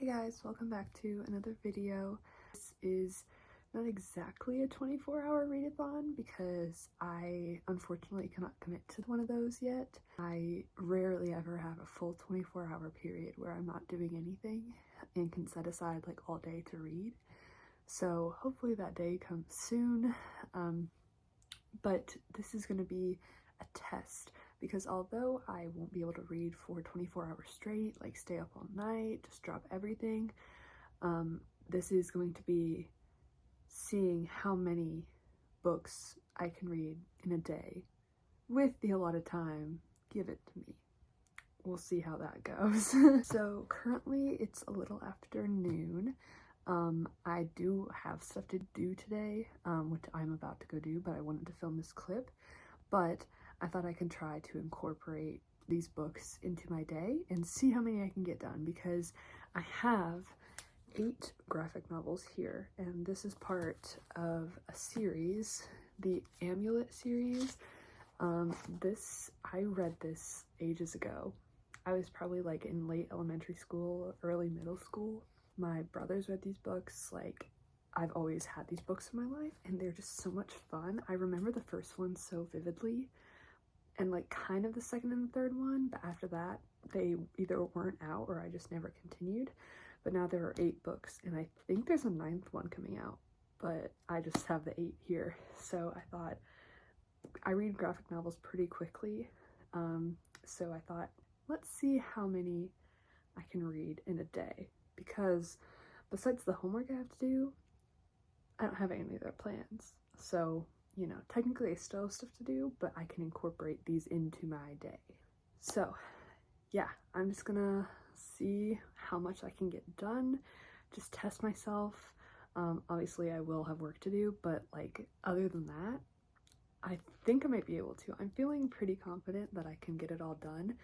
guys, welcome back to another video. This is not exactly a 24-hour readathon because I unfortunately cannot commit to one of those yet. I rarely ever have a full 24-hour period where I'm not doing anything and can set aside like all day to read. So hopefully that day comes soon. But this is going to be a test because although I won't be able to read for 24 hours straight, like stay up all night, just drop everything, this is going to be seeing how many books I can read in a day with the allotted time given to me. We'll see how that goes. So currently it's a little after noon. I do have stuff to do today, which I'm about to go do, but I wanted to film this clip. But I thought I can try to incorporate these books into my day and see how many I can get done, because I have 8 graphic novels here, and this is part of a series, the Amulet series. I read this ages ago. I was probably like in late elementary school, early middle school. My brothers read these books. Like, I've always had these books in my life and they're just so much fun. I remember the first one so vividly, and like kind of the second and the third one, but after that they either weren't out or I just never continued. But now there are 8 books and I think there's a 9th one coming out, but I just have the 8 here. So I thought, I read graphic novels pretty quickly, so I thought, let's see how many I can read in a day, because besides the homework I have to do, I don't have any other plans. So, you know, technically I still have stuff to do, but I can incorporate these into my day. So yeah, I'm just gonna see how much I can get done, just test myself. Obviously I will have work to do, but like other than that, I think I might be able to. I'm feeling pretty confident that I can get it all done,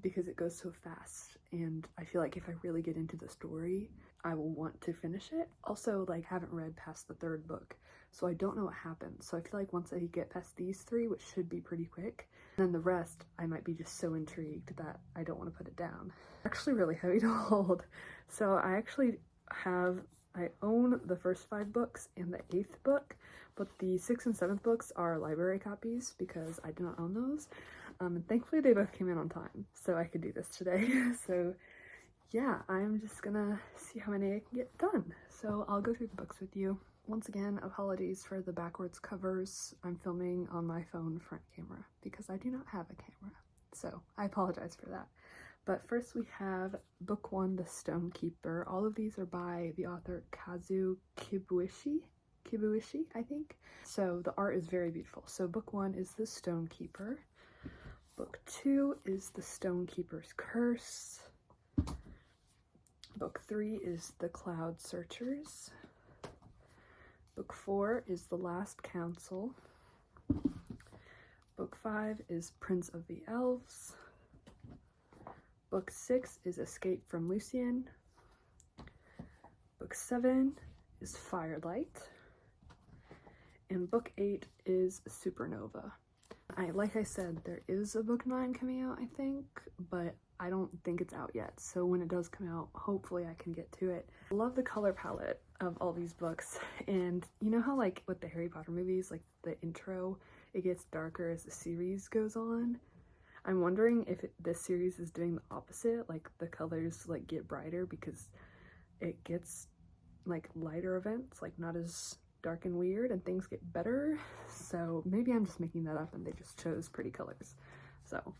because it goes so fast, and I feel like if I really get into the story, I will want to finish it. Also, like, haven't read past the 3rd book, so I don't know what happens. So I feel like once I get past these 3, which should be pretty quick, then the rest, I might be just so intrigued that I don't want to put it down. Actually really heavy to hold. So I own the first 5 books and the 8th book, but the 6th and 7th books are library copies because I do not own those. And thankfully they both came in on time, so I could do this today. So yeah, I'm just gonna see how many I can get done. So I'll go through the books with you. Once again, apologies for the backwards covers. I'm filming on my phone front camera because I do not have a camera, so I apologize for that. But first we have book 1, The Stone Keeper. All of these are by the author Kazu Kibuishi, I think. So the art is very beautiful. So book 1 is The Stone Keeper. Book 2 is The Stone Keeper's Curse. Book 3 is The Cloud Searchers. Book 4 is The Last Council. Book 5 is Prince of the Elves. Book 6 is Escape from Lucian. Book 7 is Firelight. And book 8 is Supernova. Like I said, there is a book 9 coming out, I think, but I don't think it's out yet. So when it does come out, hopefully I can get to it. I love the color palette of all these books. And you know how like with the Harry Potter movies, like the intro, it gets darker as the series goes on? I'm wondering if this series is doing the opposite, like the colors like get brighter because it gets like lighter events, like not as dark and weird, and things get better. So maybe I'm just making that up and they just chose pretty colors. So,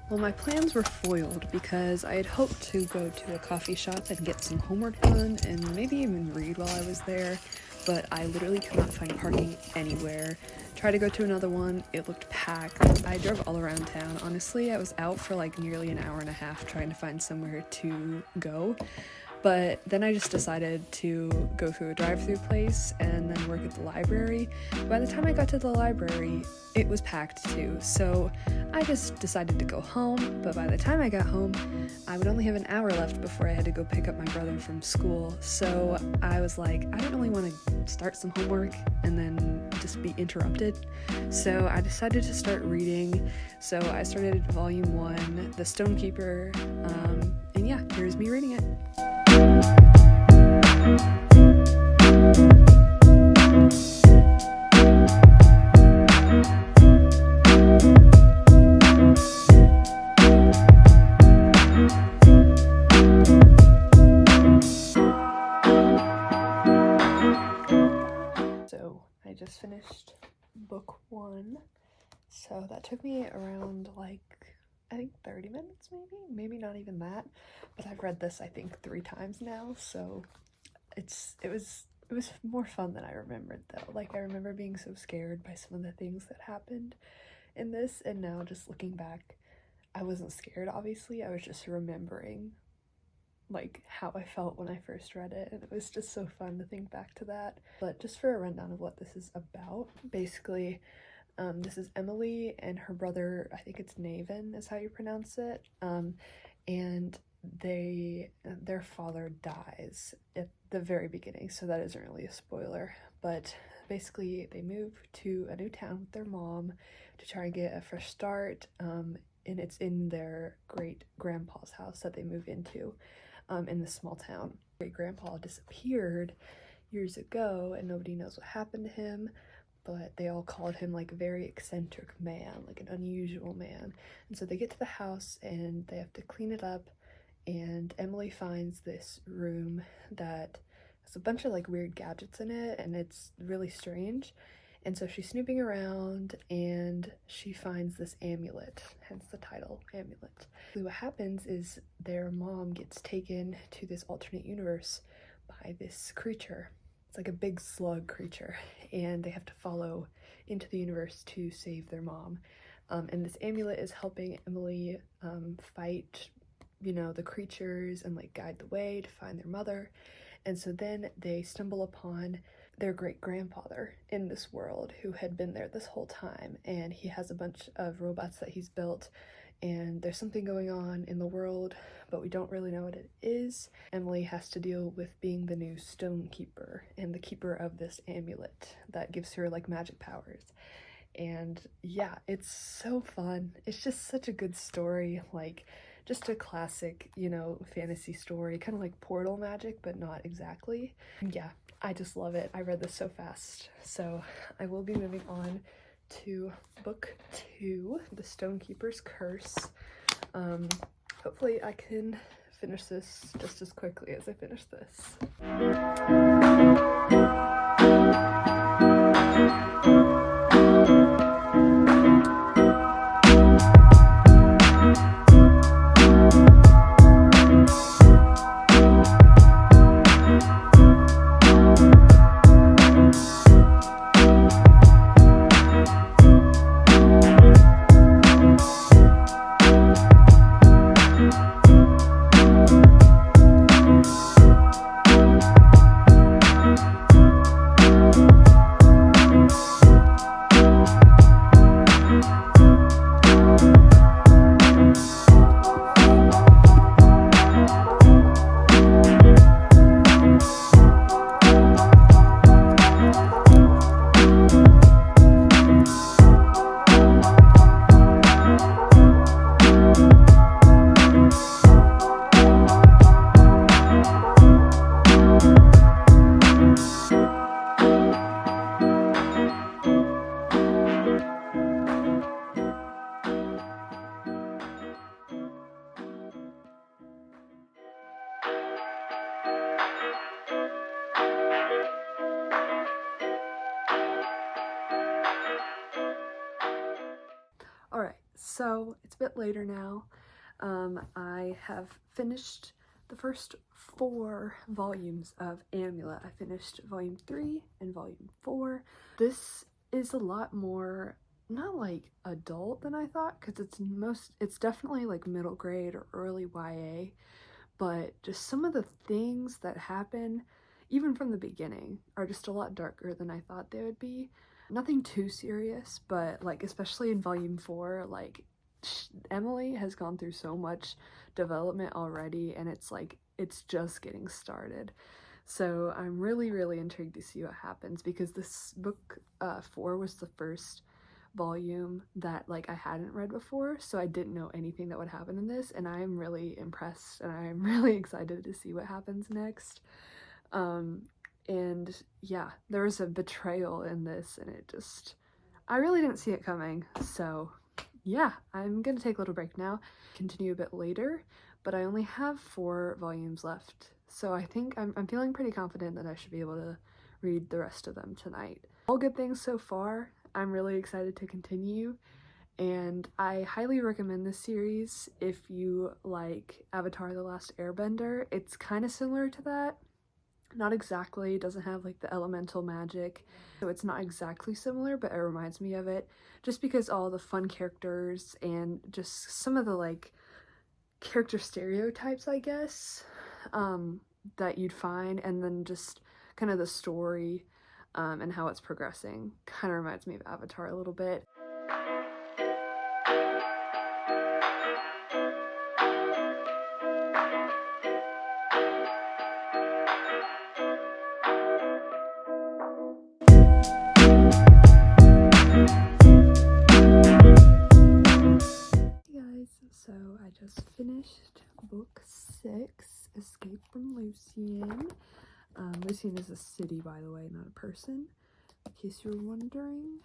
well, my plans were foiled because I had hoped to go to a coffee shop and get some homework done and maybe even read while I was there, but I literally could not find parking anywhere. Tried to go to another one, it looked packed. I drove all around town. Honestly, I was out for like nearly an hour and a half trying to find somewhere to go. But then I just decided to go through a drive-through place and then work at the library. By the time I got to the library, it was packed too, so I just decided to go home. But by the time I got home, I would only have an hour left before I had to go pick up my brother from school. So I was like, I don't really want to start some homework and then just be interrupted. So I decided to start reading. So I started volume 1, The Stone Keeper. And yeah, here's me reading it. So I just finished book 1. So that took me around like, I think 30 minutes maybe not even that, but I've read this I think 3 times now, so it was more fun than I remembered though. Like, I remember being so scared by some of the things that happened in this, and now just looking back, I wasn't scared obviously, I was just remembering like how I felt when I first read it, and it was just so fun to think back to that. But just for a rundown of what this is about, basically this is Emily and her brother, I think it's Naven is how you pronounce it, and their father dies at the very beginning, so that isn't really a spoiler, but basically they move to a new town with their mom to try and get a fresh start, and it's in their great grandpa's house that they move into in this small town. Great grandpa disappeared years ago and nobody knows what happened to him, but they all called him like a very eccentric man, like an unusual man. And so they get to the house and they have to clean it up, and Emily finds this room that has a bunch of like weird gadgets in it, and it's really strange. And so she's snooping around and she finds this amulet, hence the title, Amulet. So what happens is their mom gets taken to this alternate universe by this creature. It's like a big slug creature, and they have to follow into the universe to save their mom. And this amulet is helping Emily fight, you know, the creatures and like guide the way to find their mother. And so then they stumble upon their great-grandfather in this world who had been there this whole time, and he has a bunch of robots that he's built, and there's something going on in the world, but we don't really know what it is. Emily has to deal with being the new stone keeper and the keeper of this amulet that gives her like magic powers. And yeah, it's so fun. It's just such a good story, like just a classic, you know, fantasy story, kind of like Portal magic, but not exactly. And yeah, I just love it. I read this so fast. So I will be moving on to book 2, The Stonekeeper's Curse. Hopefully I can finish this just as quickly as I finished this. Alright, so it's a bit later now. I have finished the first 4 volumes of Amulet. I finished volume 3 and volume 4. This is a lot more, not like adult than I thought, because it's definitely like middle grade or early YA, but just some of the things that happen, even from the beginning, are just a lot darker than I thought they would be. Nothing too serious, but like especially in volume 4, like Emily has gone through so much development already, and it's like it's just getting started. So I'm really intrigued to see what happens, because this book 4 was the first volume that like I hadn't read before, so I didn't know anything that would happen in this, and I'm really impressed and I'm really excited to see what happens next. And yeah, there was a betrayal in this, and I really didn't see it coming. So yeah, I'm gonna take a little break now, continue a bit later, but I only have 4 volumes left, so I think I'm feeling pretty confident that I should be able to read the rest of them tonight. All good things so far. I'm really excited to continue, and I highly recommend this series if you like Avatar: The Last Airbender. It's kind of similar to that. Not exactly, it doesn't have like the elemental magic, so it's not exactly similar, but it reminds me of it, just because all the fun characters and just some of the like character stereotypes, I guess, that you'd find, and then just kind of the story and how it's progressing kind of reminds me of Avatar a little bit. So I just finished book 6, Escape from Lucian. Lucian is a city, by the way, not a person, in case you were wondering.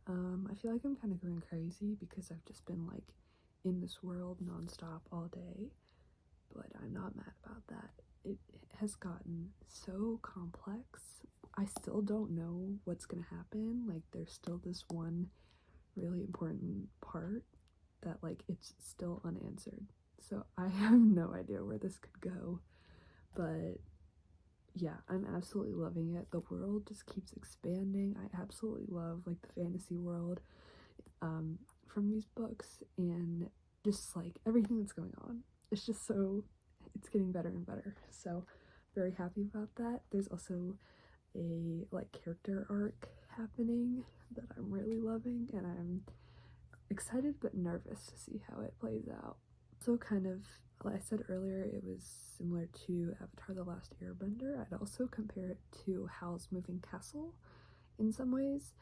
I feel like I'm kind of going crazy because I've just been like in this world nonstop all day, but I'm not mad about that. It has gotten so complex. I still don't know what's gonna happen. Like, there's still this one really important part that like it's still unanswered, so I have no idea where this could go. But yeah, I'm absolutely loving it. The world just keeps expanding. I absolutely love like the fantasy world from these books, and just like everything that's going on, it's just so, it's getting better and better, so very happy about that. There's also a like character arc happening that I'm really loving, and I'm excited but nervous to see how it plays out. So kind of, like I said earlier, it was similar to Avatar: The Last Airbender. I'd also compare it to Howl's Moving Castle in some ways,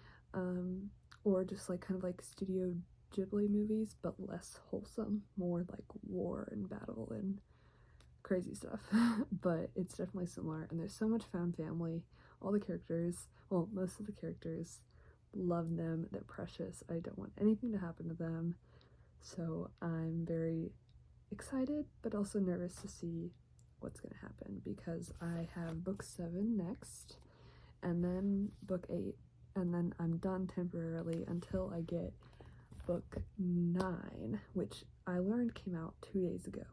or just like kind of like Studio Ghibli movies, but less wholesome, more like war and battle and crazy stuff. But it's definitely similar, and there's so much found family. All the characters, well, most of the characters, love them. They're precious. I don't want anything to happen to them, so I'm very excited but also nervous to see what's gonna happen, because I have book 7 next, and then book 8, and then I'm done temporarily until I get book 9, which I learned came out 2 days ago.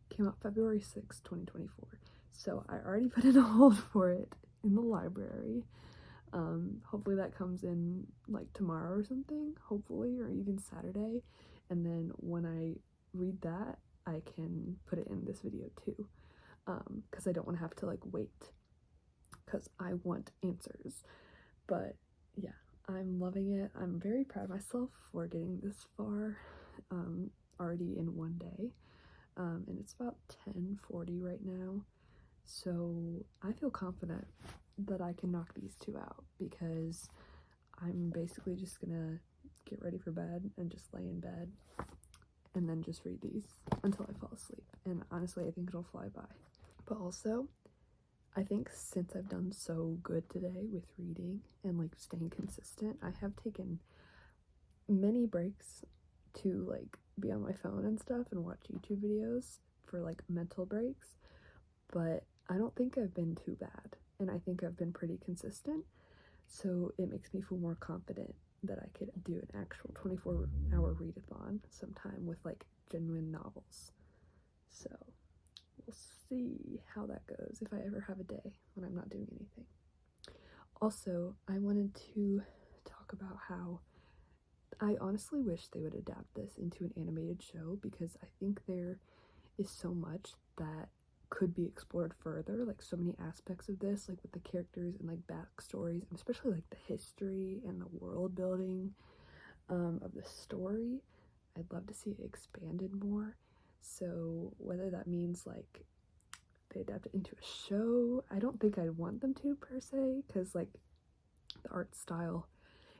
Came out February 6, 2024. So I already put in a hold for it in the library. Hopefully that comes in like tomorrow or something, hopefully, or even Saturday. And then when I read that, I can put it in this video too, because I don't want to have to like wait, because I want answers. But yeah, I'm loving it. I'm very proud of myself for getting this far already in one day. And it's about 10:40 right now, so I feel confident that I can knock these 2 out, because I'm basically just gonna get ready for bed and just lay in bed and then just read these until I fall asleep. And honestly, I think it'll fly by. But also, I think since I've done so good today with reading and like staying consistent, I have taken many breaks to like be on my phone and stuff and watch YouTube videos for like mental breaks, but I don't think I've been too bad, and I think I've been pretty consistent, so it makes me feel more confident that I could do an actual 24-hour readathon sometime with like genuine novels. So we'll see how that goes if I ever have a day when I'm not doing anything. Also, I wanted to talk about how I honestly wish they would adapt this into an animated show, because I think there is so much that could be explored further, like so many aspects of this, like with the characters and like backstories, and especially like the history and the world building of the story. I'd love to see it expanded more. So whether that means like they adapt it into a show, I don't think I'd want them to per se, because like the art style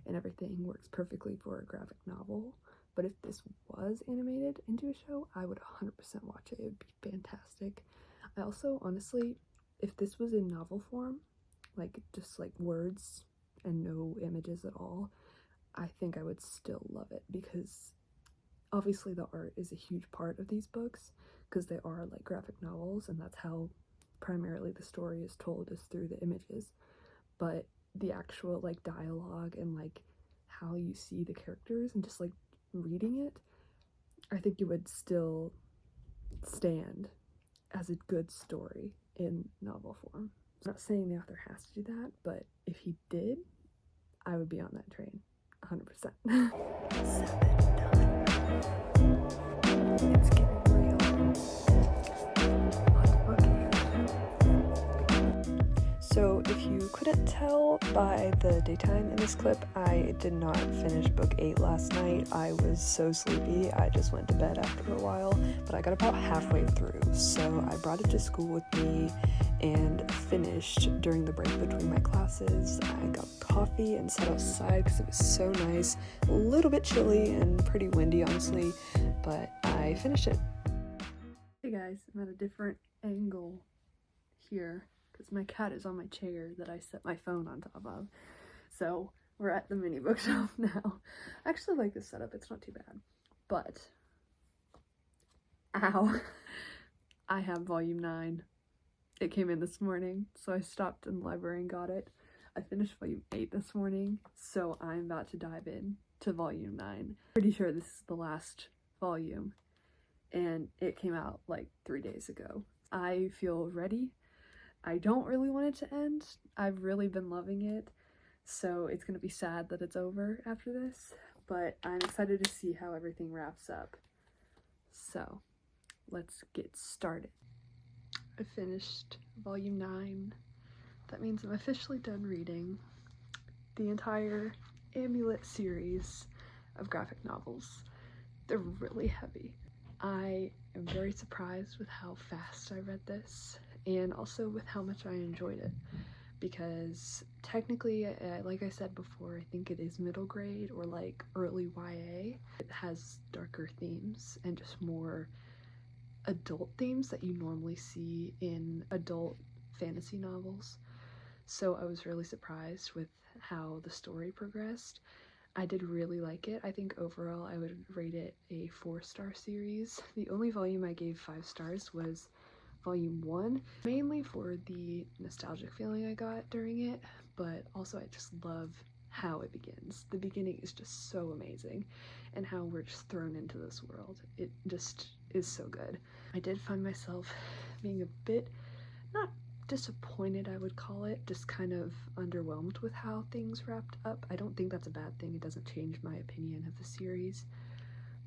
and everything works perfectly for a graphic novel. But if this was animated into a show, I would 100% watch it. It would be fantastic. I also, honestly, if this was in novel form, like just like words and no images at all, I think I would still love it, because obviously the art is a huge part of these books, because they are like graphic novels and that's how primarily the story is told, is through the images. But the actual like dialogue and like how you see the characters and just like reading it, I think it would still stand as a good story in novel form. I'm not saying the author has to do that, but if he did, I would be on that train 100%. 7 done. It's getting real. So if you couldn't tell by the daytime in this clip, I did not finish book 8 last night. I was so sleepy, I just went to bed after a while, but I got about halfway through, so I brought it to school with me and finished during the break between my classes. I got coffee and sat outside because it was so nice, a little bit chilly and pretty windy honestly, but I finished it. Hey guys, I'm at a different angle here because my cat is on my chair that I set my phone on top of. So we're at the mini bookshelf now. I actually like this setup, it's not too bad. But, ow, I have volume 9. It came in this morning, so I stopped in the library and got it. I finished volume 8 this morning, so I'm about to dive in to volume 9. Pretty sure this is the last volume, and it came out like 3 days ago. I feel ready. I don't really want it to end. I've really been loving it, so it's gonna be sad that it's over after this, but I'm excited to see how everything wraps up. So, let's get started. I finished volume 9. That means I'm officially done reading the entire Amulet series of graphic novels. They're really heavy. I am very surprised with how fast I read this, and also with how much I enjoyed it, because technically, like I said before, I think it is middle grade or like early YA. It has darker themes and just more adult themes that you normally see in adult fantasy novels. So I was really surprised with how the story progressed. I did really like it. I think overall I would rate it a 4-star series. The only volume I gave 5 stars was volume 1, mainly for the nostalgic feeling I got during it, but also I just love how it begins. The beginning is just so amazing, and how we're just thrown into this world. It just is so good. I did find myself being a bit, not disappointed I would call it, just kind of underwhelmed with how things wrapped up. I don't think that's a bad thing. It doesn't change my opinion of the series,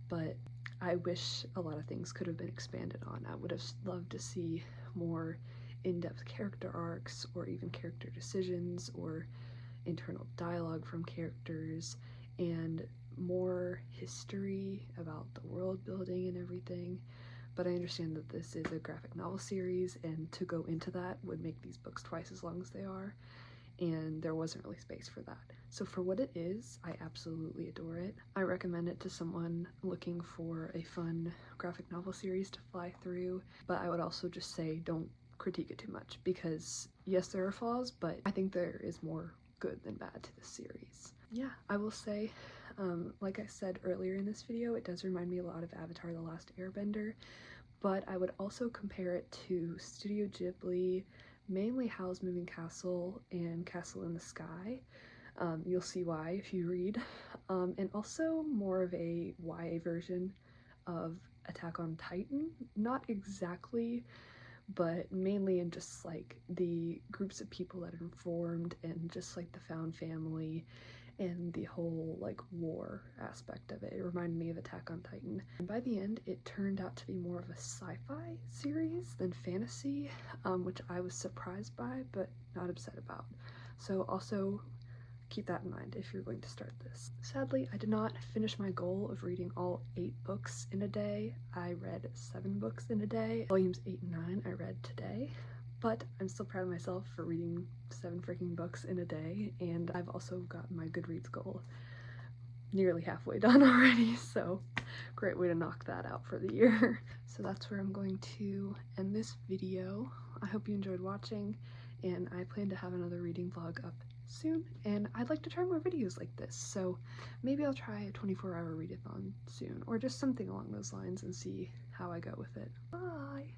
but I wish a lot of things could have been expanded on. I would have loved to see more in-depth character arcs, or even character decisions, or internal dialogue from characters, and more history about the world building and everything. But I understand that this is a graphic novel series, and to go into that would make these books twice as long as they are, and there wasn't really space for that. So for what it is, I absolutely adore it. I recommend it to someone looking for a fun graphic novel series to fly through, but I would also just say don't critique it too much, because yes, there are flaws, but I think there is more good than bad to this series. Yeah, I will say, like I said earlier in this video, it does remind me a lot of Avatar: The Last Airbender, but I would also compare it to Studio Ghibli, mainly Howl's Moving Castle and Castle in the Sky. You'll see why if you read. And also more of a YA version of Attack on Titan. Not exactly, but mainly in just like the groups of people that are formed, and just like the found family and the whole like war aspect of it. It reminded me of Attack on Titan. And by the end, it turned out to be more of a sci-fi series than fantasy, which I was surprised by, but not upset about. So also keep that in mind if you're going to start this. Sadly, I did not finish my goal of reading all 8 books in a day. I read 7 books in a day. Volumes 8 and 9 I read today, but I'm still proud of myself for reading 7 freaking books in a day, and I've also gotten my Goodreads goal nearly halfway done already, so great way to knock that out for the year. So that's where I'm going to end this video. I hope you enjoyed watching, and I plan to have another reading vlog up soon, and I'd like to try more videos like this, so maybe I'll try a 24-hour readathon soon, or just something along those lines and see how I go with it. Bye!